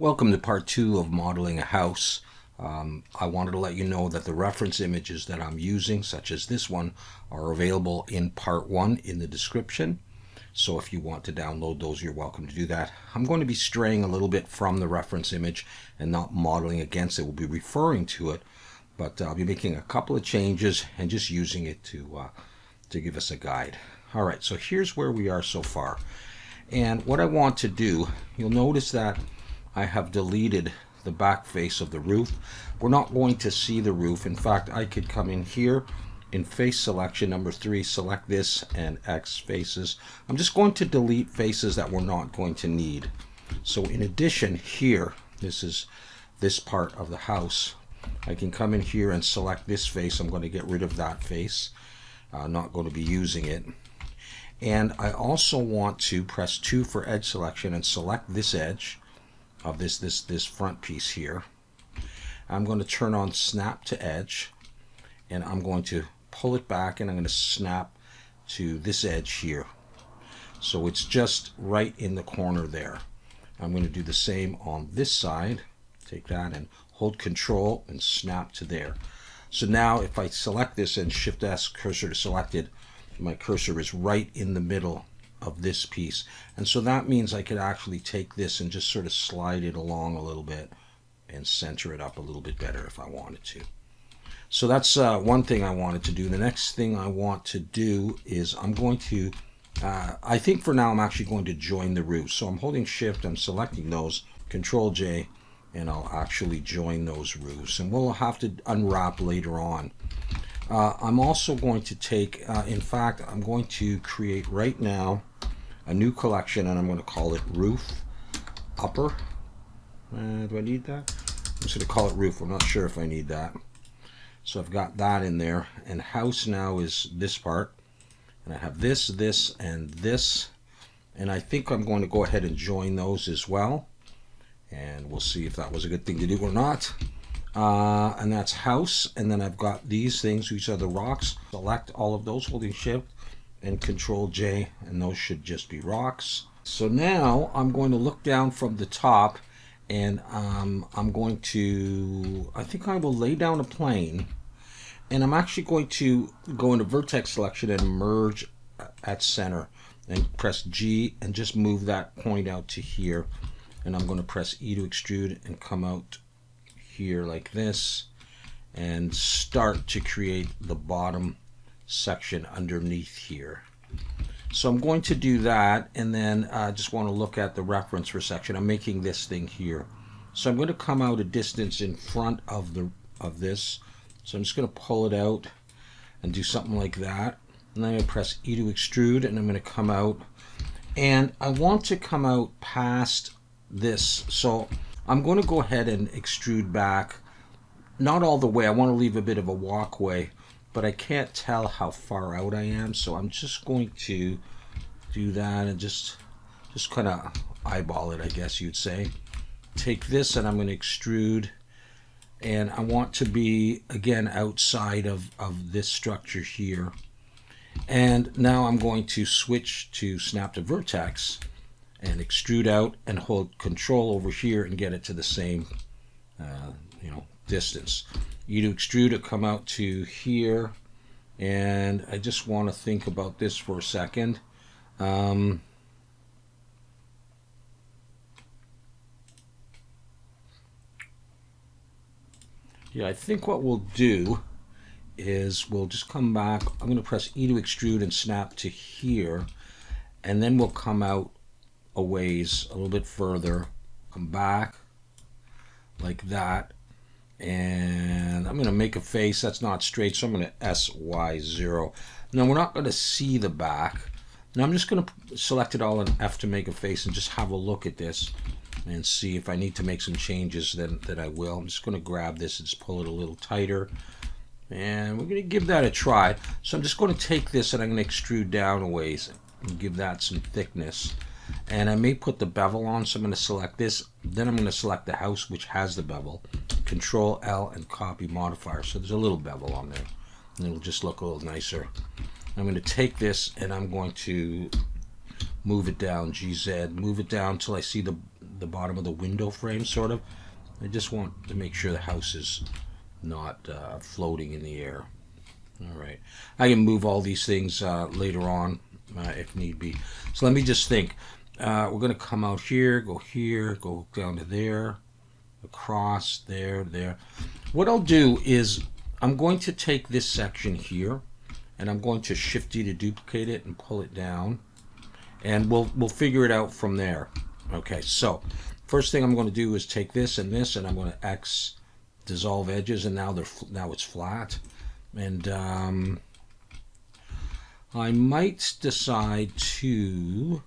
Welcome to part 2 of modeling a house. I wanted to let you know that the reference images that I'm using, such as this one, are available in part 1 in the description. So if you want to download those, you're welcome to do that. I'm going to be straying a little bit from the reference image and not modeling against it. We'll be referring to it, but I'll be making a couple of changes and just using it to give us a guide. All right, so here's where we are so far. And what I want to do, you'll notice that I have deleted the back face of the roof. We're not going to see the roof. In fact, I could come in here in face selection, number 3, select this and X faces. I'm just going to delete faces that we're not going to need. So in addition here, this is this part of the house. I can come in here and select this face. I'm going to get rid of that face. Not going to be using it. And I also want to press 2 for edge selection and select this edge of this front piece here. I'm going to turn on snap to edge, and I'm going to pull it back, and I'm going to snap to this edge here. So it's just right in the corner there. I'm going to do the same on this side. Take that and hold Control and snap to there. So now if I select this and Shift S cursor to selected, my cursor is right in the middle of this piece, and so that means I could actually take this and just sort of slide it along a little bit and center it up a little bit better if I wanted to. So that's one thing I wanted to do. The next thing I want to do is I'm going to I think for now I'm actually going to join the roof. So I'm holding Shift, I'm selecting those, Control J, and I'll actually join those roofs, and we'll have to unwrap later on. I'm also going to take, in fact, I'm going to create right now a new collection, and I'm going to call it Roof Upper. Do I need that? I'm just going to call it Roof. I'm not sure if I need that. So I've got that in there, and House now is this part, and I have this, this, and this, and I think I'm going to go ahead and join those as well, and we'll see if that was a good thing to do or not. And that's House, and then I've got these things, which are the rocks. Select all of those holding Shift and Control J, and those should just be rocks. So now I'm going to look down from the top, and I'm going to, I think I will lay down a plane, and I'm actually going to go into vertex selection and merge at center, and press G and just move that point out to here, and I'm going to press E to extrude and come out here like this and start to create the bottom section underneath here. So I'm going to do that, and then I just want to look at the reference for section. I'm making this thing here, so I'm going to come out a distance in front of this. So I'm just going to pull it out and do something like that, and then I'm going to press E to extrude, and I'm going to come out, and I want to come out past this. So I'm going to go ahead and extrude back, not all the way. I want to leave a bit of a walkway, but I can't tell how far out I am, so I'm just going to do that and just kind of eyeball it, I guess you'd say. Take this, and I'm going to extrude, and I want to be again outside of this structure here. And now I'm going to switch to snap to vertex and extrude out and hold Control over here and get it to the same distance. E to extrude it, come out to here, and I just want to think about this for a second. Yeah, I think what we'll do is we'll just come back. I'm going to press E to extrude and snap to here, and then we'll come out a ways, a little bit further, come back like that, and I'm going to make a face that's not straight, so I'm going to SY0. Now we're not going to see the back. Now I'm just going to select it all and F to make a face and just have a look at this and see if I need to make some changes, then I will. I'm just going to grab this and just pull it a little tighter, and we're going to give that a try. So I'm just going to take this and I'm going to extrude down a ways and give that some thickness. And I may put the bevel on, so I'm going to select this, then I'm going to select the house which has the bevel, Control L and copy modifier, so there's a little bevel on there, and it'll just look a little nicer. I'm going to take this and I'm going to move it down, GZ, move it down till I see the bottom of the window frame, sort of. I just want to make sure the house is not floating in the air. All right, I can move all these things later on if need be. So let me just think. We're going to come out here, go down to there, across, there. What I'll do is I'm going to take this section here, and I'm going to Shift-D to duplicate it and pull it down, and we'll figure it out from there. Okay, so first thing I'm going to do is take this, and I'm going to X dissolve edges, and now it's flat. And I might decide to.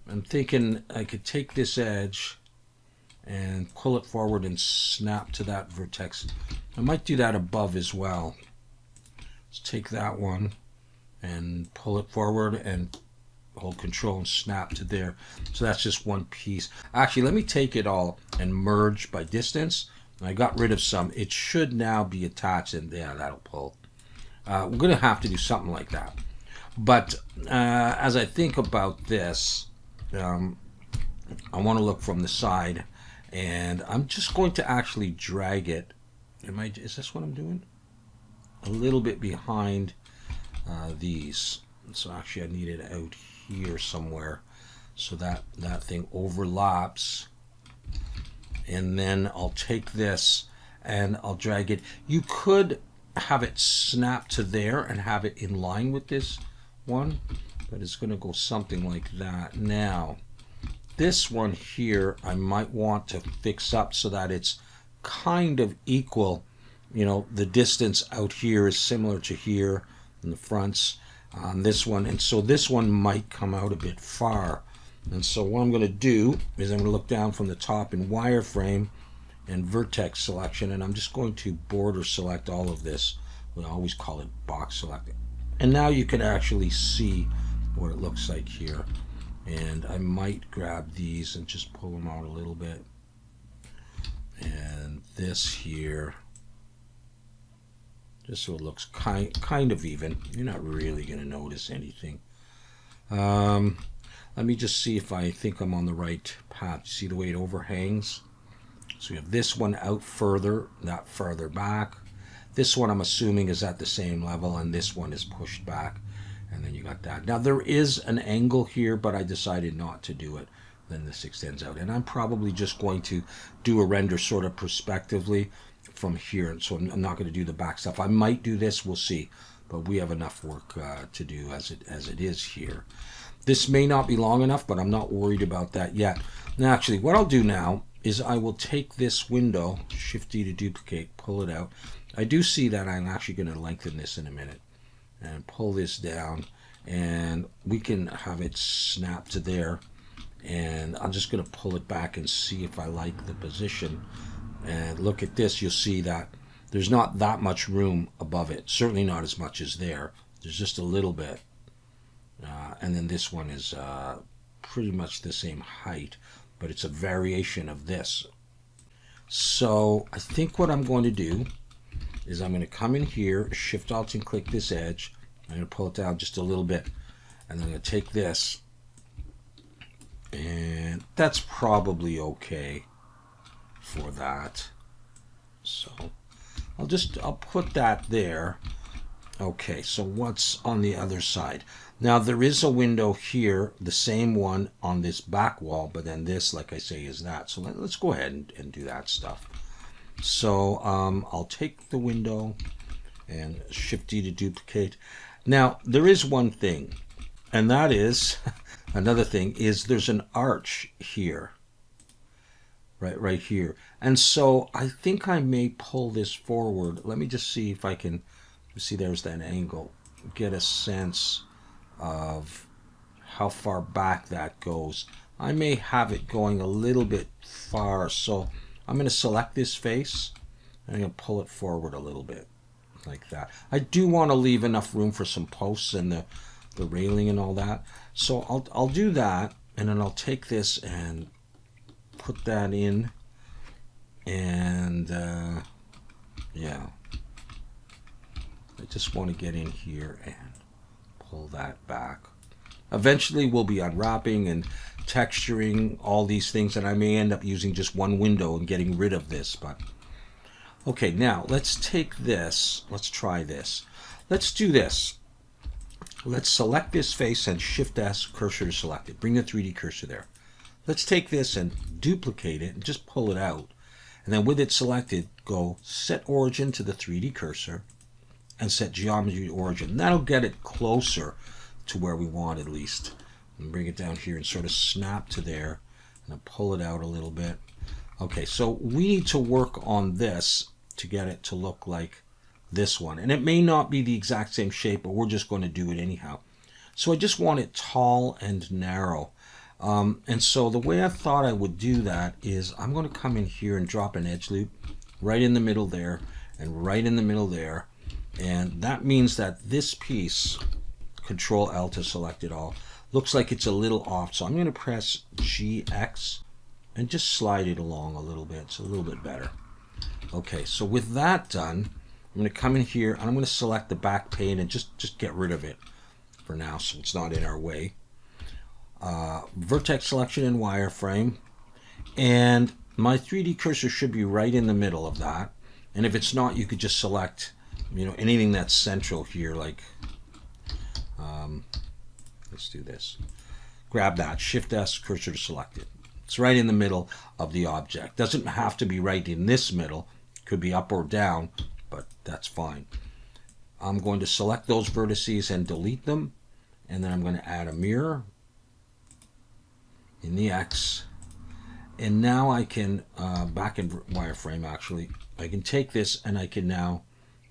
I'm thinking I could take this edge and pull it forward and snap to that vertex. I might do that above as well. Let's take that one and pull it forward and hold Control and snap to there. So that's just one piece. Actually, let me take it all and merge by distance. I got rid of some. It should now be attached, and yeah, that'll pull. We're going to have to do something like that. But as I think about this, I want to look from the side, and I'm just going to actually drag it. Is this what I'm doing? A little bit behind these. So actually I need it out here somewhere so that thing overlaps. And then I'll take this and I'll drag it. You could have it snap to there and have it in line with this one, but it's going to go something like that. Now, this one here, I might want to fix up so that it's kind of equal. You know, the distance out here is similar to here in the fronts on this one, and so this one might come out a bit far. And so what I'm going to do is I'm going to look down from the top in wireframe and vertex selection, and I'm just going to border select all of this. We always call it box select. And now you can actually see what it looks like here. And I might grab these and just pull them out a little bit. And this here, just so it looks kind of even. You're not really going to notice anything. Let me just see if I think I'm on the right path. See the way it overhangs? So we have this one out further, that further back. This one I'm assuming is at the same level, and this one is pushed back. And then you got that. Now there is an angle here, but I decided not to do it. Then this extends out. And I'm probably just going to do a render sort of prospectively from here. So I'm not going to do the back stuff. I might do this, we'll see. But we have enough work to do as it is here. This may not be long enough, but I'm not worried about that yet. Now actually, what I'll do now is I will take this window, Shift-D to duplicate, pull it out. I do see that I'm actually going to lengthen this in a minute. And pull this down, and we can have it snap to there, and I'm just going to pull it back and see if I like the position. And look at this, you'll see that there's not that much room above it, certainly not as much as there. There's just a little bit, and then this one is pretty much the same height, but it's a variation of this. So I think what I'm going to do is I'm going to come in here, Shift Alt and click this edge. I'm going to pull it down just a little bit, and then I'm going to take this, and that's probably okay for that. So I'll put that there. Okay, so what's on the other side? Now there is a window here, the same one on this back wall, but then this, like I say, is that. So let's go ahead and do that stuff. So I'll take the window and Shift-D to duplicate. Now there is one thing, and that is another thing is there's an arch here, right here, and so I think I may pull this forward. Let me just see if I can see. There's that angle. Get a sense of how far back that goes. I may have it going a little bit far, so I'm going to select this face and I'm going to pull it forward a little bit like that. I do want to leave enough room for some posts and the railing and all that, so I'll do that, and then I'll take this and put that in, and yeah, I just want to get in here and pull that back. Eventually we'll be unwrapping and texturing, all these things, and I may end up using just one window and getting rid of this. But okay, now let's take this. Let's try this. Let's do this. Let's select this face and Shift S, cursor to selected. Bring the 3D cursor there. Let's take this and duplicate it and just pull it out. And then with it selected, go set origin to the 3D cursor and set geometry to origin. That'll get it closer to where we want at least. And bring it down here and sort of snap to there and then pull it out a little bit. Okay, so we need to work on this to get it to look like this one. And it may not be the exact same shape, but we're just going to do it anyhow. So I just want it tall and narrow. And so the way I thought I would do that is I'm going to come in here and drop an edge loop right in the middle there and right in the middle there. And that means that this piece, Control L to select it all, looks like it's a little off. So I'm going to press GX and just slide it along a little bit. It's a little bit better. Okay, so with that done, I'm going to come in here and I'm going to select the back pane and just get rid of it for now so it's not in our way. Vertex selection and wireframe, and my 3D cursor should be right in the middle of that. And if it's not, you could just select, you know, anything that's central here, like let's do this. Grab that, Shift S, cursor to selected. It's right in the middle of the object. Doesn't have to be right in this middle. Could be up or down, but that's fine. I'm going to select those vertices and delete them, and then I'm going to add a mirror in the X, and now I can back in wireframe actually, I can take this and I can now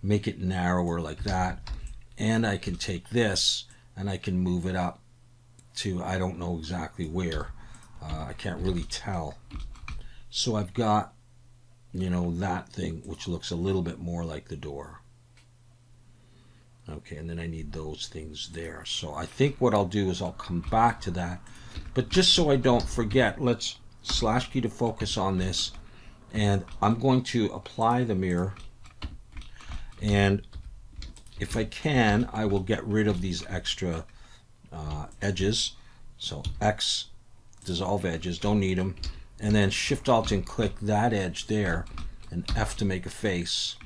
make it narrower like that, and I can take this and I can move it up to, I don't know exactly where, I can't really tell. So I've got, you know, that thing which looks a little bit more like the door. Okay, and then I need those things there. So I think what I'll do is I'll come back to that. But just so I don't forget, let's slash key to focus on this. And I'm going to apply the mirror. And if I can, I will get rid of these extra edges. So X, dissolve edges, don't need them. And then Shift Alt and click that edge there, and F to make a face.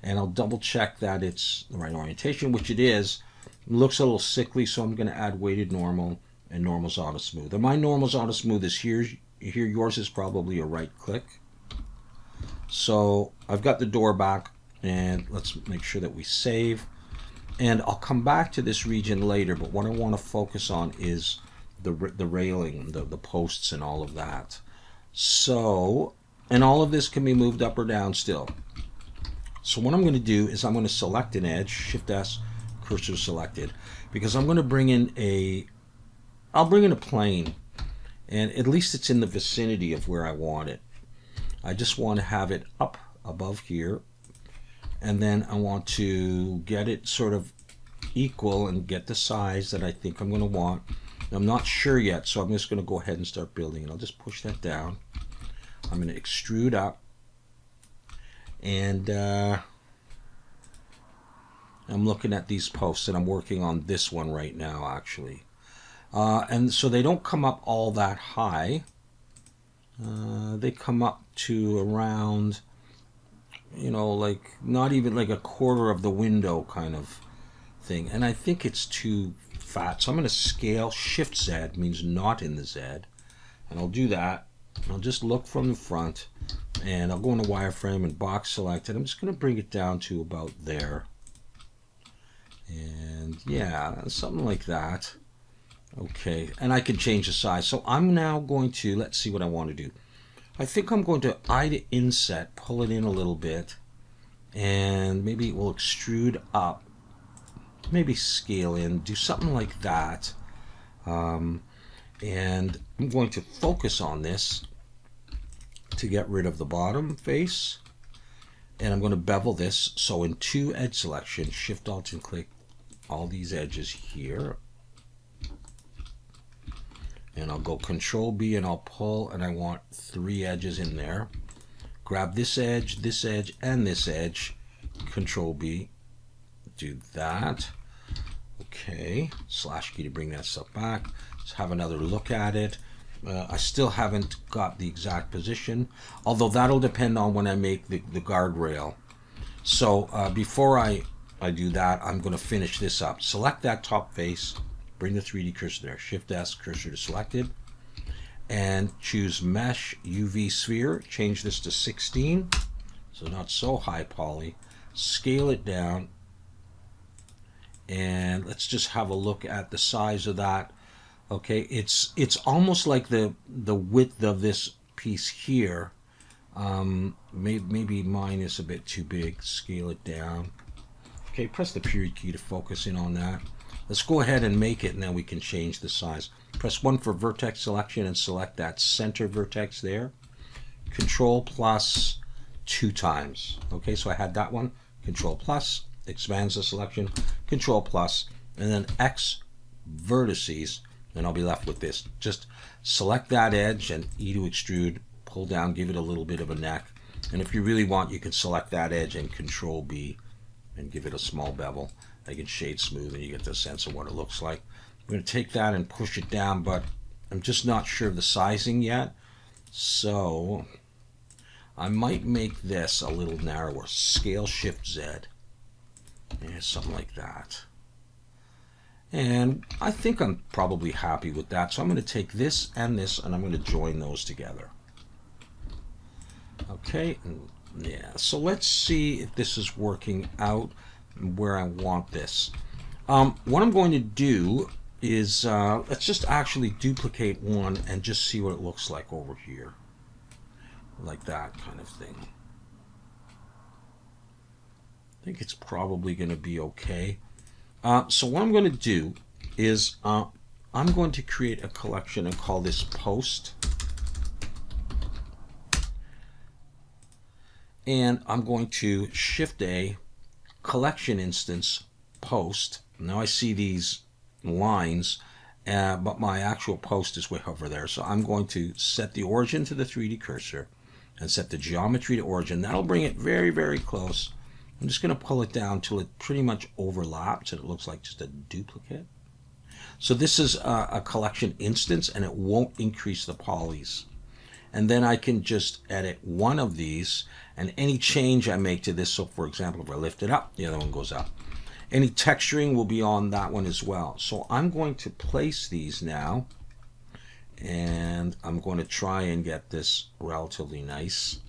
And I'll double check that it's the right orientation, which it is. It looks a little sickly, so I'm going to add weighted normal and normal's auto smooth. And my normal's auto smooth is here. Yours is probably a right click. So I've got the door back, and let's make sure that we save. And I'll come back to this region later, but what I want to focus on is the railing, the posts and all of that. So, and all of this can be moved up or down still. So what I'm going to do is I'm going to select an edge, Shift S, cursor selected, because I'm going to bring in I'll bring in a plane, and at least it's in the vicinity of where I want it. I just want to have it up above here, and then I want to get it sort of equal and get the size that I think I'm going to want. I'm not sure yet, so I'm just going to go ahead and start building it. I'll just push that down. I'm going to extrude up, and I'm looking at these posts, and I'm working on this one right now actually. And so they don't come up all that high. They come up to around, you know, like not even like a quarter of the window kind of thing. And I think it's too fat, so I'm going to scale. Shift Z means not in the Z, and I'll do that. I'll just look from the front, and I'll go into wireframe and box select, and I'm just going to bring it down to about there. And yeah, something like that. Okay, and I can change the size. So I'm now going to, let's see what I want to do. I think I'm going to I to inset, pull it in a little bit, and maybe it will extrude up. Maybe scale in, do something like that. And I'm going to focus on this to get rid of the bottom face. And I'm going to bevel this. So in two edge selection, Shift Alt and click all these edges here. And I'll go Control B and I'll pull, and I want 3 edges in there. Grab this edge, and this edge. Control B. Do that. Okay, slash key to bring that stuff back. Let's have another look at it. I still haven't got the exact position, although that'll depend on when I make the guardrail. So before I do that, I'm going to finish this up. Select that top face, bring the 3D cursor there, Shift S, cursor to selected, and choose Mesh UV Sphere. Change this to 16, so not so high poly. Scale it down, and let's just have a look at the size of that. Okay, it's almost like the width of this piece here. Maybe mine is a bit too big. Scale it down. Okay, press the period key to focus in on that. Let's go ahead and make it, and then we can change the size. Press 1 for vertex selection and select that center vertex there. Control plus 2 times. Okay, so I had that one. Control plus expands the selection. Control plus, and then X vertices. And I'll be left with this. Just select that edge and E to extrude, pull down, give it a little bit of a neck. And if you really want, you can select that edge and Control B and give it a small bevel. I can shade smooth and you get the sense of what it looks like. I'm going to take that and push it down, but I'm just not sure of the sizing yet. So I might make this a little narrower. Scale Shift Z. Yeah, something like that. And I think I'm probably happy with that. So I'm going to take this, and I'm going to join those together. Okay, and yeah, so let's see if this is working out where I want this. What I'm going to do is, let's just actually duplicate one and just see what it looks like over here. Like that kind of thing. I think it's probably going to be okay. So what I'm going to do is I'm going to create a collection and call this post. And I'm going to Shift A, collection instance, post. Now I see these lines, but my actual post is way over there. So I'm going to set the origin to the 3D cursor and set the geometry to origin. That'll bring it very, very close. I'm just going to pull it down till it pretty much overlaps and it looks like just a duplicate. So this is a collection instance and it won't increase the polys. And then I can just edit one of these, and any change I make to this, so for example, if I lift it up, the other one goes up. Any texturing will be on that one as well. So I'm going to place these now, and I'm going to try and get this relatively nice.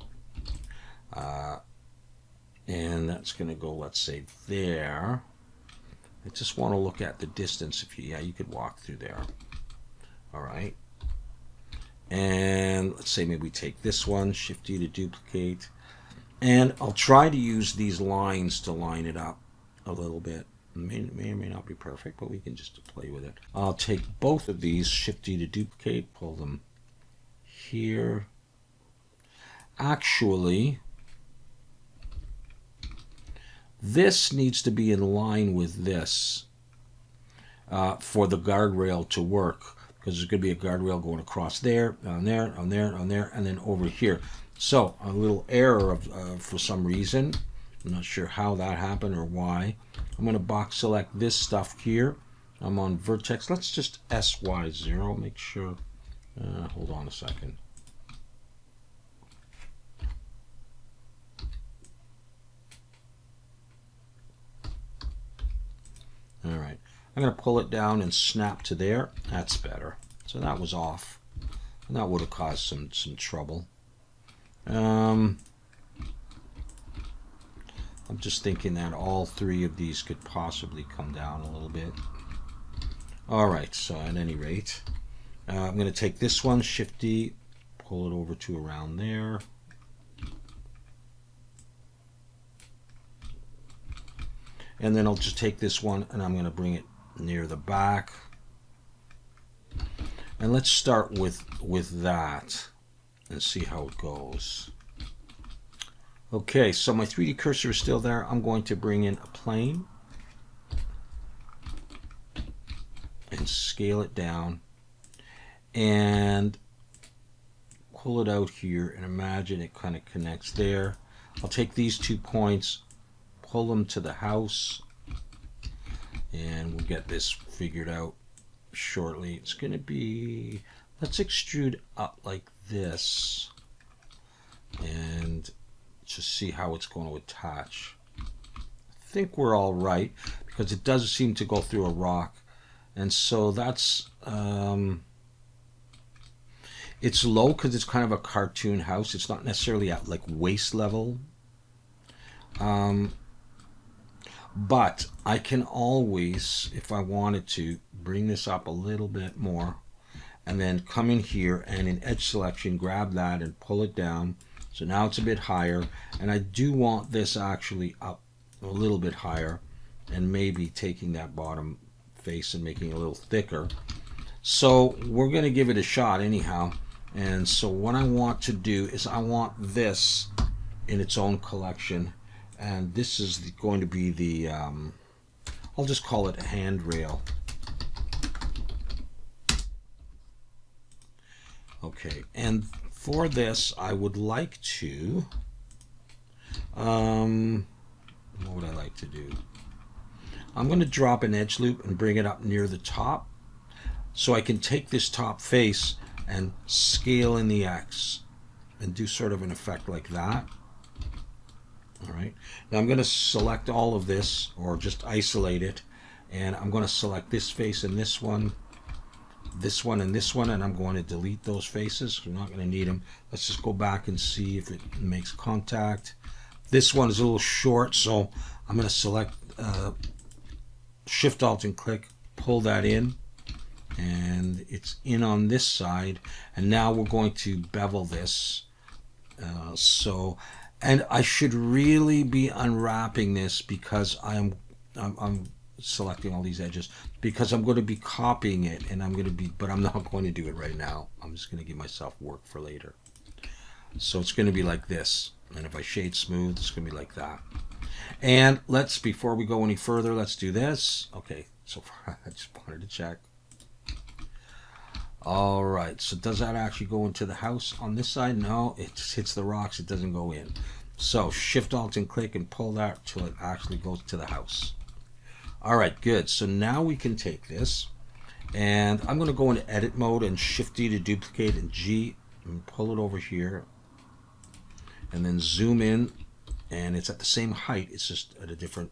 And that's going to go, let's say, there. I just want to look at the distance. You could walk through there. All right. And let's say maybe we take this one, Shift D to duplicate. And I'll try to use these lines to line it up a little bit. May or may not be perfect, but we can just play with it. I'll take both of these, Shift D to duplicate, pull them here. Actually, this needs to be in line with this for the guardrail to work, because there's going to be a guardrail going across there, on there, on there, on there, and then over here. So a little error for some reason. I'm not sure how that happened or why. I'm going to box select this stuff here. I'm on vertex. Let's just SY0. Make sure. Hold on a second. All right. I'm going to pull it down and snap to there. That's better. So that was off. And that would have caused some trouble. I'm just thinking that all three of these could possibly come down a little bit. All right. So at any rate, I'm going to take this one, Shift D, pull it over to around there. And then I'll just take this one and I'm going to bring it near the back. And let's start with that and see how it goes. Okay, so my 3D cursor is still there. I'm going to bring in a plane and scale it down and pull it out here and imagine it kind of connects there. I'll take these 2 points, pull them to the house, and we'll get this figured out shortly. It's going to be, let's extrude up like this and just see how it's going to attach. I think we're all right because it does seem to go through a rock, and so that's it's low because it's kind of a cartoon house. It's not necessarily at like waist level, but I can always, if I wanted to, bring this up a little bit more and then come in here and in edge selection grab that and pull it down. So now it's a bit higher, and I do want this actually up a little bit higher and maybe taking that bottom face and making it a little thicker. So we're going to give it a shot anyhow. And so what I want to do is I want this in its own collection, and this is going to be the I'll just call it a handrail. Okay, and for this I would like to what would I like to do? I'm going to drop an edge loop and bring it up near the top so I can take this top face and scale in the X and do sort of an effect like that. All right, now I'm going to select all of this, or just isolate it, and I'm going to select this face and this one and this one, and I'm going to delete those faces. We're not going to need them. Let's just go back and see if it makes contact. This one is a little short, so I'm going to select Shift Alt and click, pull that in, and it's in on this side. And now we're going to bevel this. And I should really be unwrapping this because I'm selecting all these edges because I'm going to be copying it, and but I'm not going to do it right now. I'm just going to give myself work for later. So it's going to be like this, and if I shade smooth, it's going to be like that. And before we go any further, let's do this. Okay, so far I just wanted to check. All right, so does that actually go into the house on this side? No, it just hits the rocks, it doesn't go in. So Shift Alt and click and pull that till it actually goes to the house. All right, good. So now we can take this, and I'm going to go into edit mode and Shift D to duplicate and G and pull it over here, and then zoom in, and it's at the same height, it's just at a different,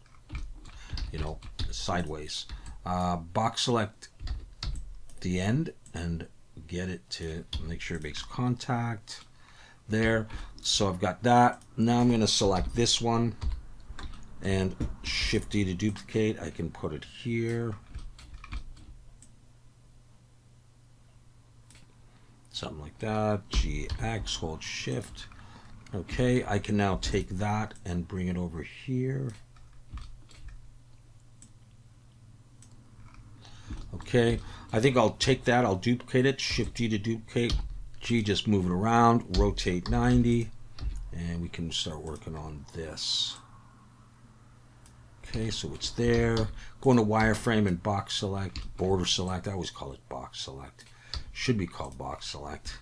sideways. Box select the end and get it to make sure it makes contact there. So I've got that. Now I'm going to select this one and Shift D to duplicate. I can put it here, something like that. GX, hold Shift. Okay, I can now take that and bring it over here. Okay, I think I'll take that, I'll duplicate it, Shift D to duplicate, G, just move it around, rotate 90, and we can start working on this. Okay, so it's there. Go into wireframe and box select, border select. I always call it box select. Should be called box select.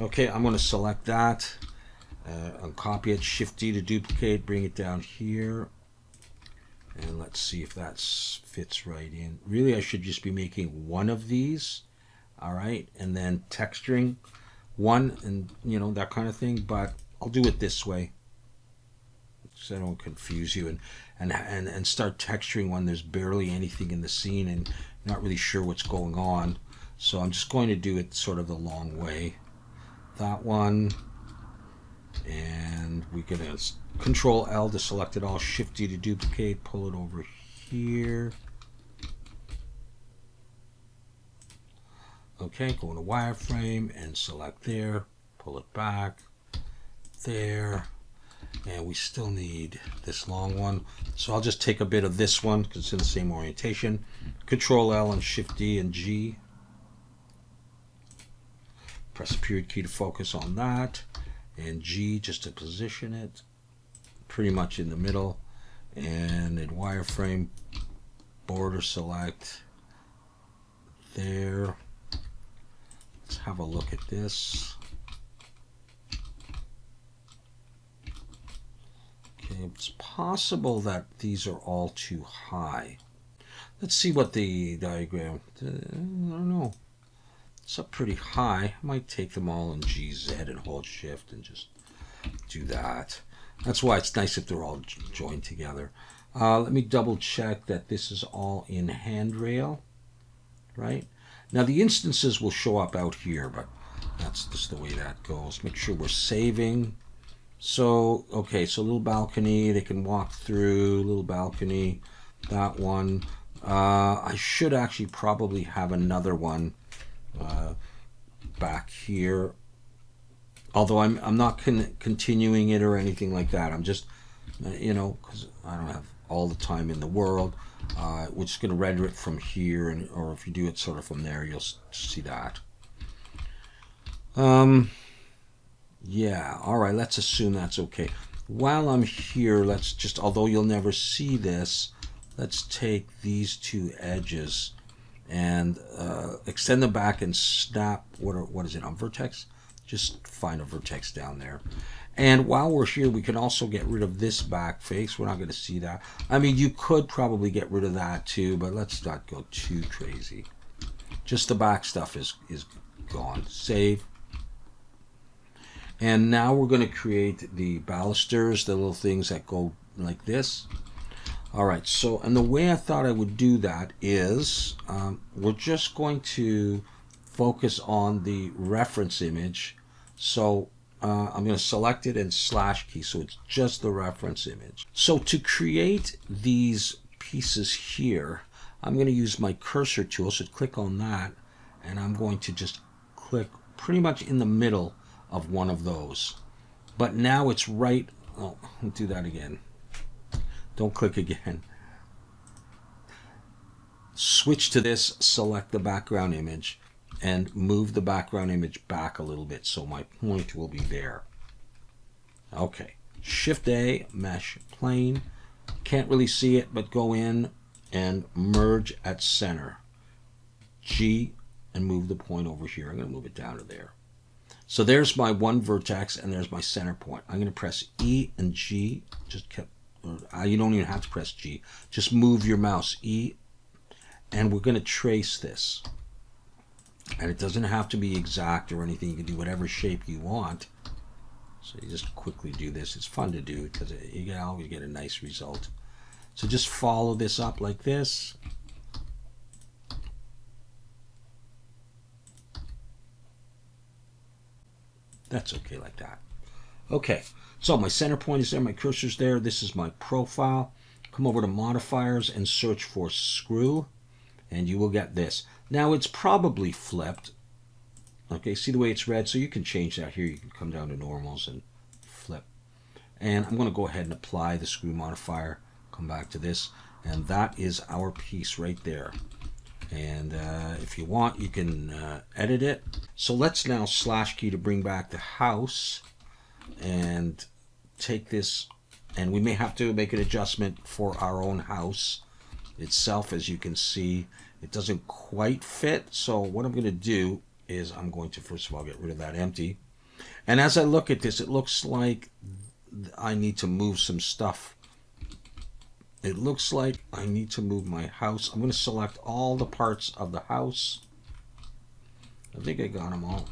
Okay, I'm going to select that and copy it, Shift D to duplicate, bring it down here. And let's see if that fits right in. Really, I should just be making one of these, all right, and then texturing one, and that kind of thing. But I'll do it this way, so I don't confuse you and start texturing when there's barely anything in the scene and you're not really sure what's going on. So I'm just going to do it sort of the long way. That one, and we're gonna Control L to select it all, Shift D to duplicate, pull it over here. Okay, go into wireframe and select there, pull it back there, and we still need this long one. So I'll just take a bit of this one because it's in the same orientation. Control L and Shift D and G. Press the period key to focus on that, and G just to position it pretty much in the middle, and in wireframe, border select there. Let's have a look at this. Okay, it's possible that these are all too high. Let's see what the diagram, I don't know. It's up pretty high. I might take them all in GZ and hold shift and just do that. That's why it's nice if they're all joined together. Let me double check that this is all in handrail, right? Now the instances will show up out here, but that's just the way that goes. Make sure we're saving. So, okay, so little balcony, they can walk through, little balcony, that one. I should actually probably have another one back here. Although I'm not continuing it or anything like that. I'm just, because I don't have all the time in the world. We're just going to render it from here, or if you do it sort of from there, you'll see that. Yeah, all right, let's assume that's okay. While I'm here, let's just, although you'll never see this, let's take these two edges and extend them back and snap, what is it, on vertex? Just find a vertex down there. And while we're here, we can also get rid of this back face. We're not going to see that. I mean, you could probably get rid of that too, but let's not go too crazy. Just the back stuff is gone. Save. And now we're going to create the balusters, the little things that go like this. All right, so, and the way I thought I would do that is we're just going to focus on the reference image. So I'm going to select it and slash key, so it's just the reference image. So to create these pieces here, I'm going to use my cursor tool, so click on that, and I'm going to just click pretty much in the middle of one of those. But now it's right, oh, I'll do that again. Don't click again. Switch to this, select the background image, and move the background image back a little bit so my point will be there. Okay, Shift A, mesh plane. Can't really see it, but go in and merge at center. G, and move the point over here. I'm going to move it down to there. So there's my one vertex, and there's my center point. I'm going to press E and G. You don't even have to press G. Just move your mouse, E, and we're going to trace this. And it doesn't have to be exact or anything. You can do whatever shape you want. So you just quickly do this. It's fun to do because you can always get a nice result. So just follow this up like this. That's okay like that. Okay, so my center point is there, my cursor's there. This is my profile. Come over to modifiers and search for screw, and you will get this. Now it's probably flipped. Okay, see the way it's red? So you can change that here. You can come down to normals and flip. And I'm going to go ahead and apply the screw modifier. Come back to this, and that is our piece right there. And if you want, you can edit it. So let's now slash key to bring back the house and take this, and we may have to make an adjustment for our own house itself. As you can see, it doesn't quite fit. So what I'm going to do is I'm going to first of all get rid of that empty. And as I look at this, it looks like I need to move some stuff. It looks like I need to move my house. I'm going to select all the parts of the house. I think I got them all.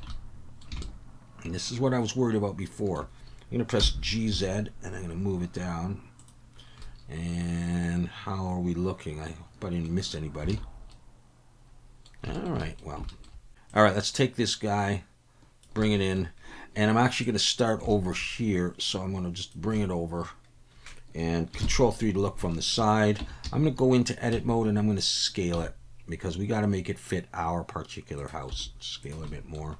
And this is what I was worried about before. I'm going to press GZ and I'm going to move it down. And how are we looking? I hope I didn't miss anybody. All right, well. All right, let's take this guy, bring it in. And I'm actually going to start over here. So I'm going to just bring it over. And Control-3 to look from the side. I'm going to go into edit mode and I'm going to scale it because we got to make it fit our particular house. Scale it a bit more.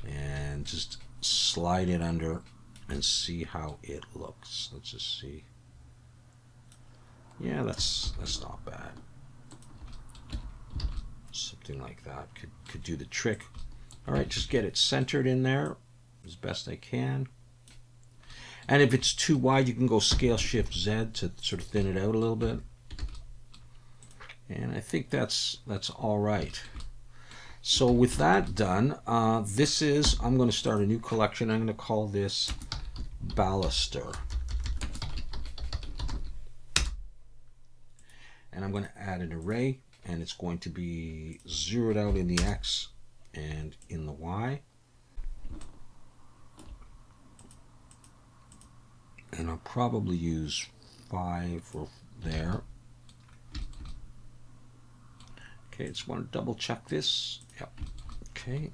And just slide it under and see how it looks. Let's just see. Yeah, that's not bad. Something like that could do the trick. All right, just get it centered in there as best I can. And if it's too wide, you can go Scale Shift Z to sort of thin it out a little bit. And I think that's all right. So with that done, I'm going to start a new collection. I'm going to call this Baluster. and I'm going to add an array, and it's going to be zeroed out in the X and in the Y. And I'll probably use 5 for there. Okay, just want to double check this. Yep. Okay.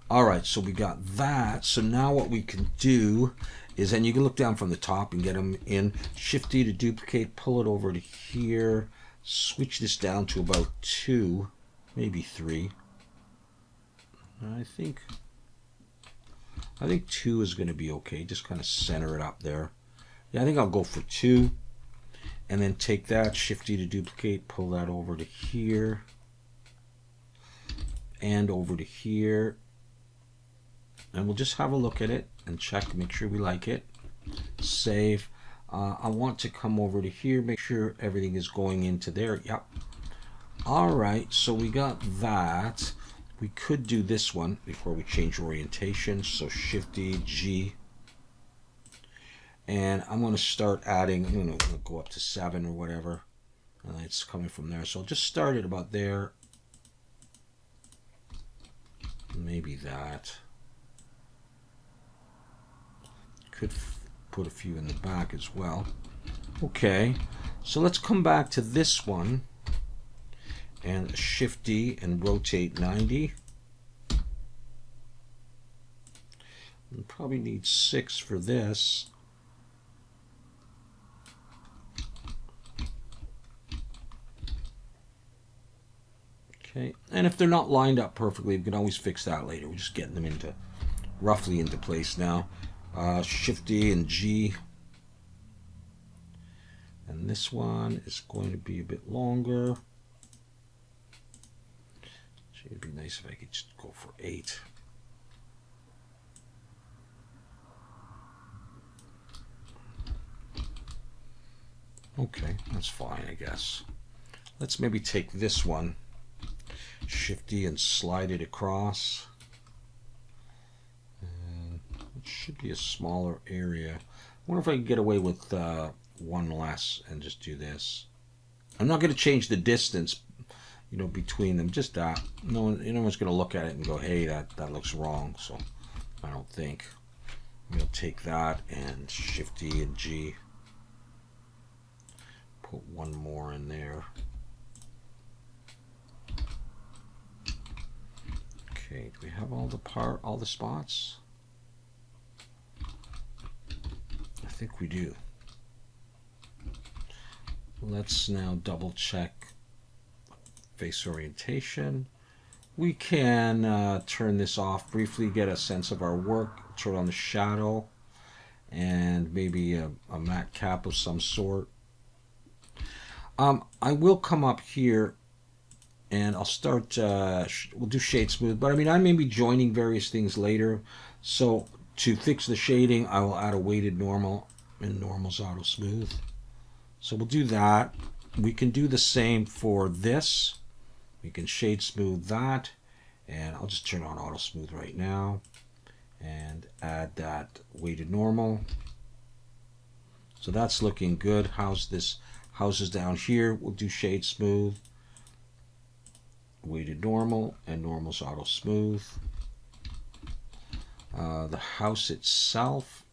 All right, so we got that. So now what we can do is, and you can look down from the top and get them in. Shift D to duplicate, pull it over to here, switch this down to about 2, maybe 3. I think 2 is going to be okay. Just kind of center it up there. Yeah, I think I'll go for 2. And then take that, Shift D to duplicate, pull that over to here, and over to here. And we'll just have a look at it and check, make sure we like it. Save. I want to come over to here, make sure everything is going into there. Yep. All right, so we got that. We could do this one before we change orientation. So Shift D, G. And I'm going to start adding, I'm going to go up to 7 or whatever. And it's coming from there. So I'll just start it about there. Maybe that. Could put a few in the back as well. Okay, so let's come back to this one and Shift D and rotate 90. We'll probably need 6 for this. Okay, and if they're not lined up perfectly, we can always fix that later. We're just getting them into roughly into place now. Shift D and G. And this one is going to be a bit longer. It'd be nice if I could just go for 8. Okay, that's fine, I guess. Let's maybe take this one, Shift D, and slide it across. And it should be a smaller area. I wonder if I can get away with 1 less and just do this. I'm not going to change the distance, you know, between them. Just that. No one's going to look at it and go, "Hey, that looks wrong." So I don't think. We'll take that and Shift D and G. Put 1 more in there. Okay, do we have all the spots? I think we do. Let's now double check face orientation. We can turn this off briefly, get a sense of our work, turn on the shadow, and maybe a matte cap of some sort. I will come up here and I'll start, we'll do shade smooth, but I mean, I may be joining various things later. So to fix the shading, I will add a weighted normal and normal's auto smooth. So we'll do that. We can do the same for this. We can shade smooth that, and I'll just turn on auto smooth right now and add that weighted normal. So that's looking good. How's this? House is down here. We'll do shade smooth, weighted normal, and normal's auto smooth. The house itself,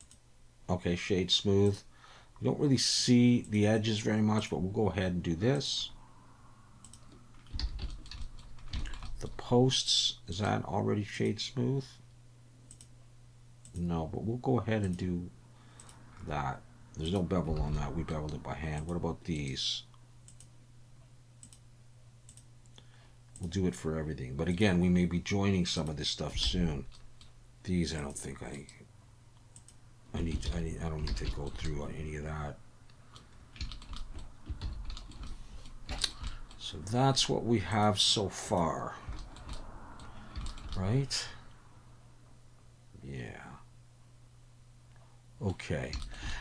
okay, shade smooth. We don't really see the edges very much, but we'll go ahead and do this. The posts, is that already shade smooth? No, but we'll go ahead and do that. There's no bevel on that. We beveled it by hand. What about these? We'll do it for everything. But again, we may be joining some of this stuff soon. These, I don't think I don't need to go through on any of that. So that's what we have so far. Right? Yeah. Okay.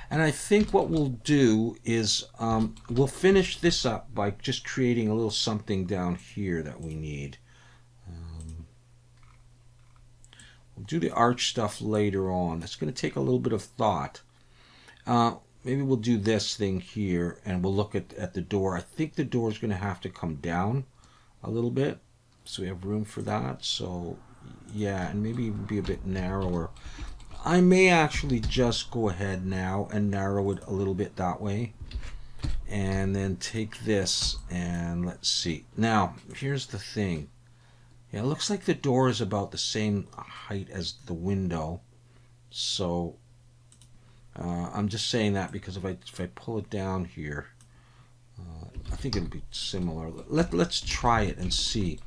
And I think what we'll do is we'll finish this up by just creating a little something down here that we need. We'll do the arch stuff later on. That's going to take a little bit of thought. maybe we'll do this thing here, and we'll look at the door. I think the door is going to have to come down a little bit, so we have room for that. So yeah, and maybe even be a bit narrower. I may actually just go ahead now and narrow it a little bit that way, and then take this, and let's see. Now here's the thing. Yeah, it looks like the door is about the same height as the window, so I'm just saying that because if I pull it down here, I think it'll be similar. Let's try it and see.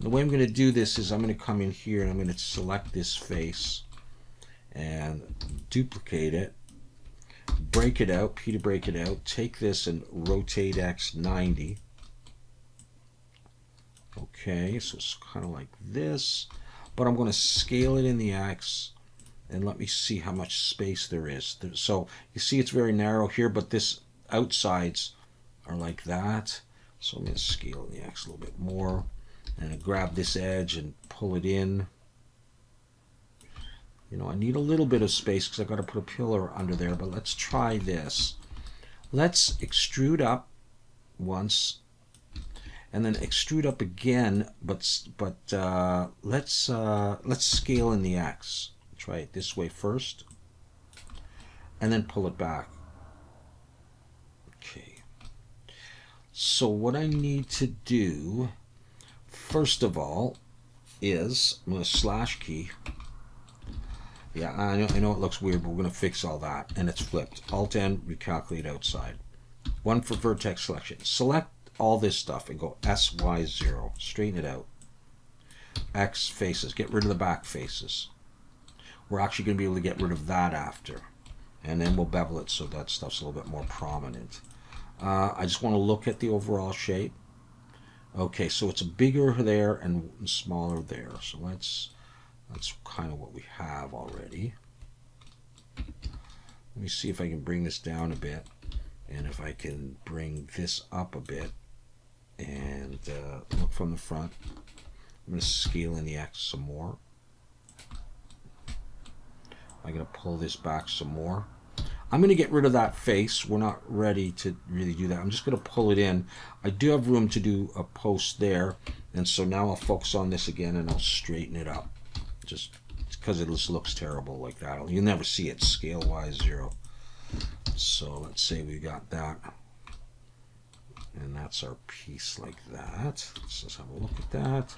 The way I'm going to do this is I'm going to come in here and I'm going to select this face and duplicate it, break it out, P to break it out, take this and rotate X 90. Okay, so it's kind of like this, but I'm going to scale it in the X, and let me see how much space there is. So you see it's very narrow here, but this outsides are like that. So I'm going to scale in the X a little bit more, and I grab this edge and pull it in. You know, I need a little bit of space because I've got to put a pillar under there, but let's try this. Let's extrude up once, and then extrude up again, but let's scale in the X. Try it this way first, and then pull it back. Okay. So what I need to do, first of all, is I'm going to slash key. Yeah, I know it looks weird, but we're going to fix all that, and it's flipped. Alt-N, recalculate outside. One for vertex selection. Select all this stuff and go SY0. Straighten it out. X faces. Get rid of the back faces. We're actually going to be able to get rid of that after. And then we'll bevel it so that stuff's a little bit more prominent. I just want to look at the overall shape. Okay, so it's bigger there and smaller there. So that's kind of what we have already. Let me see if I can bring this down a bit, and if I can bring this up a bit, and look from the front. I'm going to scale in the X some more. I'm going to pull this back some more. I'm going to get rid of that face. We're not ready to really do that. I'm just going to pull it in. I do have room to do a post there, and so now I'll focus on this again and I'll straighten it up. Just because it just looks terrible like that. You'll never see it scale Y0. So let's say we got that. And that's our piece like that. Let's just have a look at that.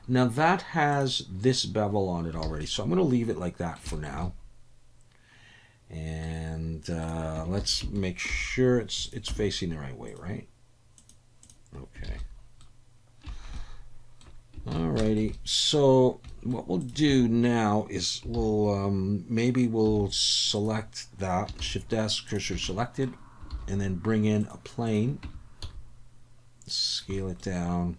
Now that has this bevel on it already, so I'm going to leave it like that for now. And let's make sure it's facing the right way, right? Okay. Alrighty, so what we'll do now is maybe we'll select that, Shift S, cursor selected, and then bring in a plane, scale it down,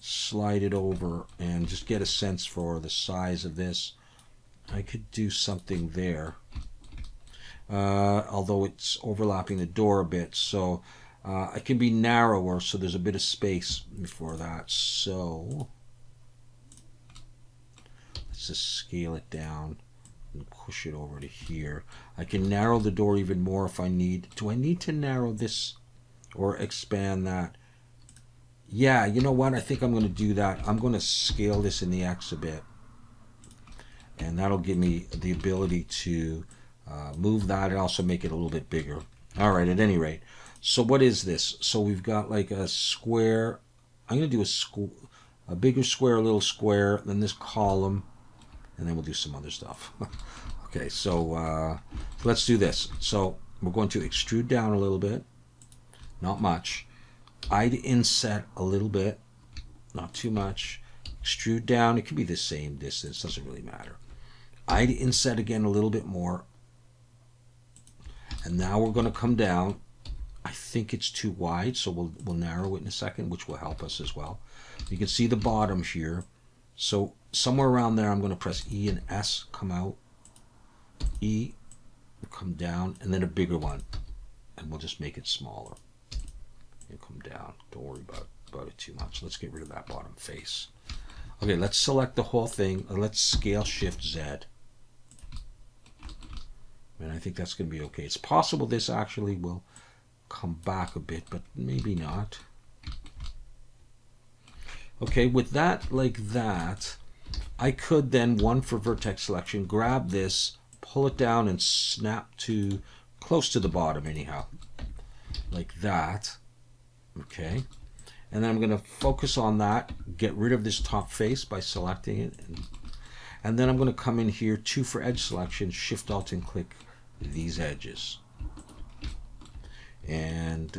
slide it over, and just get a sense for the size of this. I could do something there, although it's overlapping the door a bit, so I can be narrower, so there's a bit of space before that. So let's just scale it down and push it over to here. I can narrow the door even more if I need. Do I need to narrow this or expand that? Yeah, you know what? I think I'm going to do that. I'm going to scale this in the X a bit, and that'll give me the ability to move that and also make it a little bit bigger. All right, at any rate. So what is this? So we've got like a square. I'm going to do a bigger square, a little square, then this column, and then we'll do some other stuff. Okay, so let's do this. So we're going to extrude down a little bit, not much. I'd inset a little bit, not too much. Extrude down. It could be the same distance, doesn't really matter. I'd inset again a little bit more. And now we're going to come down. I think it's too wide, so we'll narrow it in a second, which will help us as well. You can see the bottom here. So somewhere around there, I'm going to press E and S, come out. E, come down, and then a bigger one. And we'll just make it smaller. And come down. Don't worry about it too much. Let's get rid of that bottom face. Okay, let's select the whole thing. Let's scale Shift Z. And I think that's going to be okay. It's possible this actually will come back a bit, but maybe not. Okay, with that like that, I could then, one for vertex selection, grab this, pull it down and snap to close to the bottom anyhow, like that. Okay, and then I'm going to focus on that, get rid of this top face by selecting it, and then I'm going to come in here, 2 for edge selection, Shift Alt and click these edges. And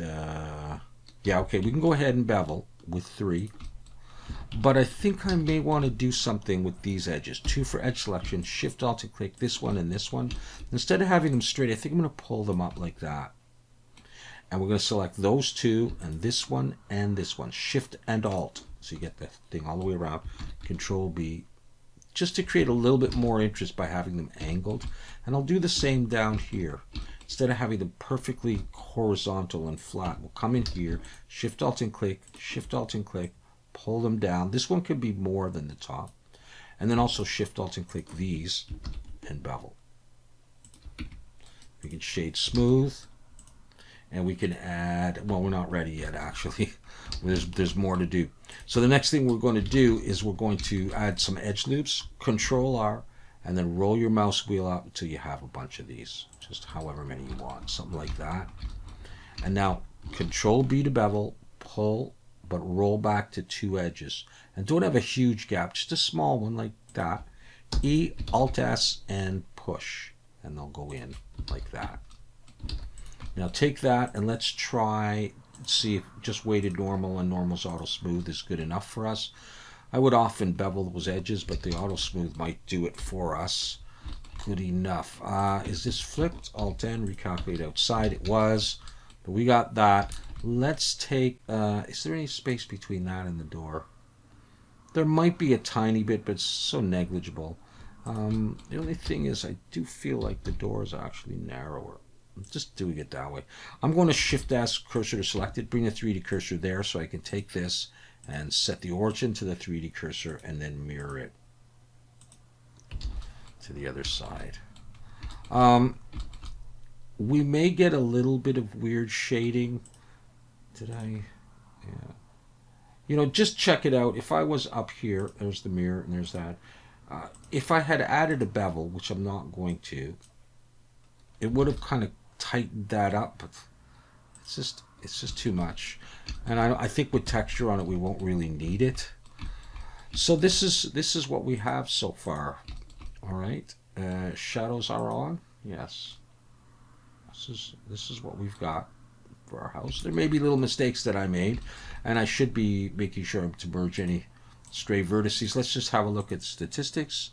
yeah, okay, we can go ahead and bevel with 3. But I think I may want to do something with these edges. 2 for edge selection, Shift Alt and click this one and this one. Instead of having them straight, I think I'm going to pull them up like that. And we're going to select those 2 and this one and this one. Shift and Alt. So you get the thing all the way around. Control B. Just to create a little bit more interest by having them angled. And I'll do the same down here. Instead of having them perfectly horizontal and flat, we'll come in here, Shift Alt and click, Shift Alt and click, pull them down. This one could be more than the top. And then also Shift Alt and click these and bevel. We can shade smooth. And we can add, well, we're not ready yet actually. There's more to do. So the next thing we're going to do is we're going to add some edge loops, Control R, and then roll your mouse wheel up until you have a bunch of these. Just however many you want, something like that. And now Control B to bevel, pull, but roll back to 2 edges. And don't have a huge gap, just a small one like that. E, Alt S, and push. And they'll go in like that. Now take that and let's try, see if just weighted normal and normal's auto smooth is good enough for us. I would often bevel those edges, but the auto smooth might do it for us. Good enough. Is this flipped? Alt N, recalculate outside. It was, but we got that. Let's take, is there any space between that and the door? There might be a tiny bit, but it's so negligible. The only thing is I do feel like the door is actually narrower. I'm just doing it that way. I'm going to Shift S, cursor to selected, bring the 3D cursor there so I can take this and set the origin to the 3D cursor and then mirror it to the other side. We may get a little bit of weird shading. Did I? Yeah. You know, just check it out. If I was up here, there's the mirror and there's that. If I had added a bevel, which I'm not going to, it would have kind of tightened that up. But it's just too much. And I think with texture on it, we won't really need it. So this is what we have so far. All right. Shadows are on. Yes. This is what we've got for our house. There may be little mistakes that I made, and I should be making sure to merge any stray vertices. Let's just have a look at statistics.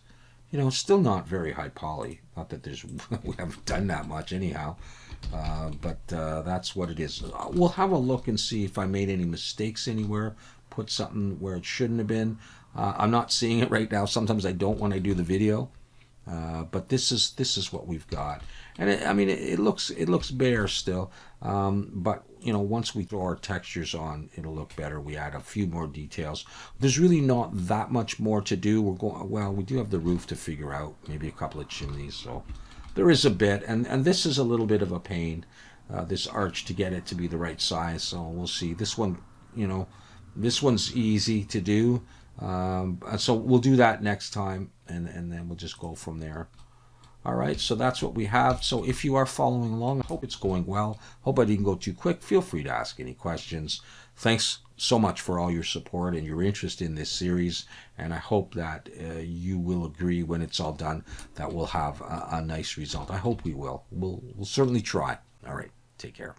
You know, it's still not very high poly. Not that there's we haven't done that much anyhow, but that's what it is. We'll have a look and see if I made any mistakes anywhere, put something where it shouldn't have been. I'm not seeing it right now. Sometimes I don't when I do the video. But this is what we've got, and it looks bare still, but you know, once we throw our textures on, it'll look better. We add a few more details. There's really not that much more to do. We do have the roof to figure out, maybe a couple of chimneys, so there is a bit, and this is a little bit of a pain, this arch, to get it to be the right size. So we'll see. This one, you know, this one's easy to do. So we'll do that next time, and then we'll just go from there. All right, so that's what we have. So if you are following along, I hope it's going well. Hope I didn't go too quick. Feel free to ask any questions. Thanks so much for all your support and your interest in this series, and I hope that you will agree when it's all done that we'll have a nice result. I hope we will. We'll certainly try. All right, take care.